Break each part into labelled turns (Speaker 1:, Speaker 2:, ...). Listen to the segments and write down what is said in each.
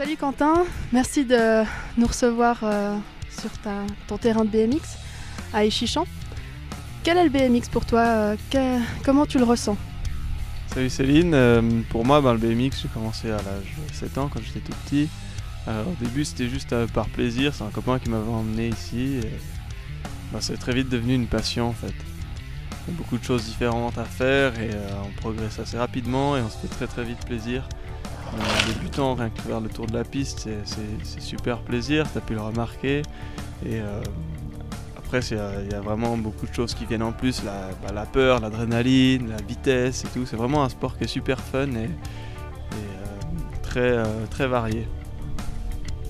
Speaker 1: Salut Quentin, merci de nous recevoir sur ton terrain de BMX à Échichamps. Quel est le BMX pour toi? Comment tu le ressens?
Speaker 2: Salut Céline, pour moi le BMX j'ai commencé à l'âge de 7 ans quand j'étais tout petit. Au début c'était juste par plaisir, c'est un copain qui m'avait emmené ici et c'est très vite devenu une passion en fait. Il y a beaucoup de choses différentes à faire et on progresse assez rapidement et on se fait très vite plaisir. En débutant, rien que faire le tour de la piste, c'est super plaisir, tu as pu le remarquer. Et après, il y a vraiment beaucoup de choses qui viennent en plus, la peur, l'adrénaline, la vitesse et tout. C'est vraiment un sport qui est super fun et très varié.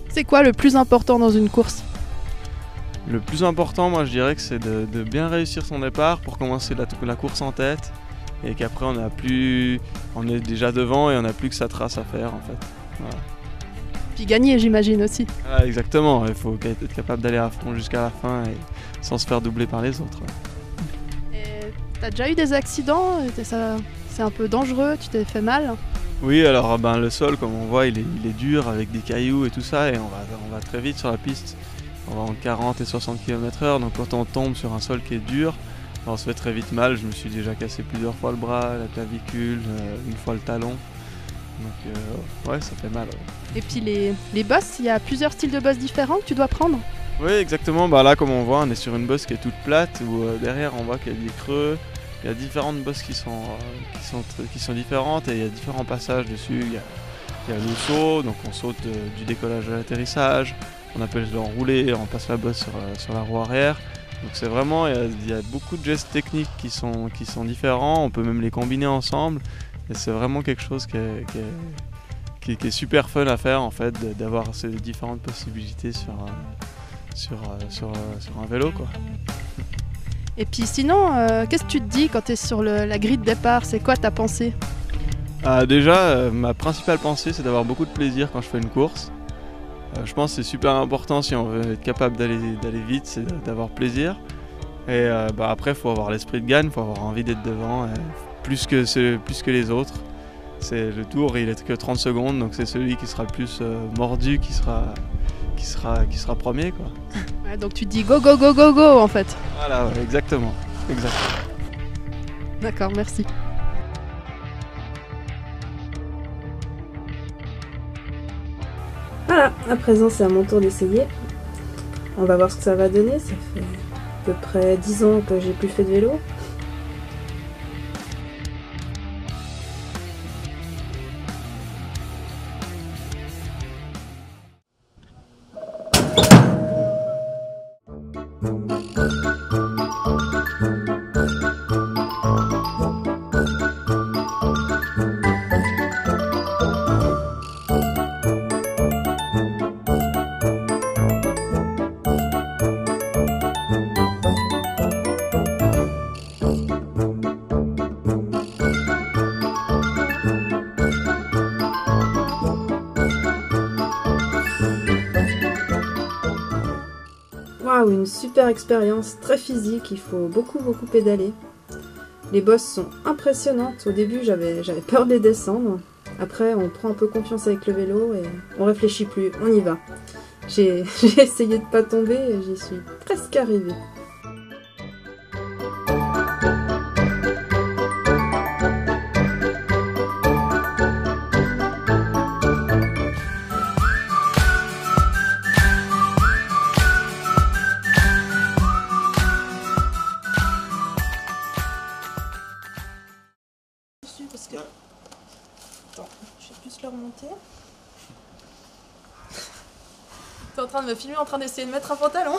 Speaker 1: C'est quoi le plus important dans une course?
Speaker 2: Le plus important, moi je dirais que c'est de bien réussir son départ pour commencer la course en tête. Et qu'après on est déjà devant et on n'a plus que sa trace à faire en fait. Voilà.
Speaker 1: Puis gagner j'imagine aussi.
Speaker 2: Ah, exactement, il faut être capable d'aller à fond jusqu'à la fin et sans se faire doubler par les autres.
Speaker 1: Et t'as déjà eu des accidents? C'est un peu dangereux, tu t'es fait mal?
Speaker 2: Oui, alors le sol comme on voit il est dur avec des cailloux et tout ça et on va très vite sur la piste. On va entre 40 et 60 km/h, donc quand on tombe sur un sol qui est dur, on se fait très vite mal. Je me suis déjà cassé plusieurs fois le bras, la clavicule, une fois le talon. Donc ouais, ça fait mal. Ouais.
Speaker 1: Et puis les bosses, il y a plusieurs styles de bosses différents que tu dois prendre?
Speaker 2: Oui, exactement. Là, comme on voit, on est sur une bosse qui est toute plate, où derrière on voit qu'il y a des creux. Il y a différentes bosses qui sont différentes et il y a différents passages dessus. Il y a le saut, donc on saute du décollage à l'atterrissage. On appelle l'enroulé, on passe la bosse sur la roue arrière. Donc c'est vraiment, il y a beaucoup de gestes techniques qui sont différents, on peut même les combiner ensemble. Et c'est vraiment quelque chose qui est super fun à faire en fait, d'avoir ces différentes possibilités sur un vélo quoi.
Speaker 1: Et puis sinon, qu'est-ce que tu te dis quand tu es sur la grille de départ? C'est quoi ta pensée?
Speaker 2: Déjà, ma principale pensée c'est d'avoir beaucoup de plaisir quand je fais une course. Je pense que c'est super important si on veut être capable d'aller vite, c'est d'avoir plaisir. Et après, il faut avoir l'esprit de gagne, il faut avoir envie d'être devant, plus que les autres. Le tour, il est que 30 secondes, donc c'est celui qui sera le plus mordu qui sera premier, quoi.
Speaker 1: Ouais, donc tu te dis go go go go go en fait.
Speaker 2: Voilà, ouais, exactement.
Speaker 1: D'accord, merci.
Speaker 3: Voilà, à présent c'est à mon tour d'essayer. On va voir ce que ça va donner. Ça fait à peu près 10 ans que j'ai plus fait de vélo. Waouh, une super expérience, très physique, il faut beaucoup pédaler. Les bosses sont impressionnantes, au début j'avais peur de les descendre. Après on prend un peu confiance avec le vélo et on réfléchit plus, on y va. J'ai essayé de pas tomber et j'y suis presque arrivée. Parce que... Attends, je vais plus le remonter.
Speaker 1: T'es en train de me filmer en train d'essayer de mettre un pantalon?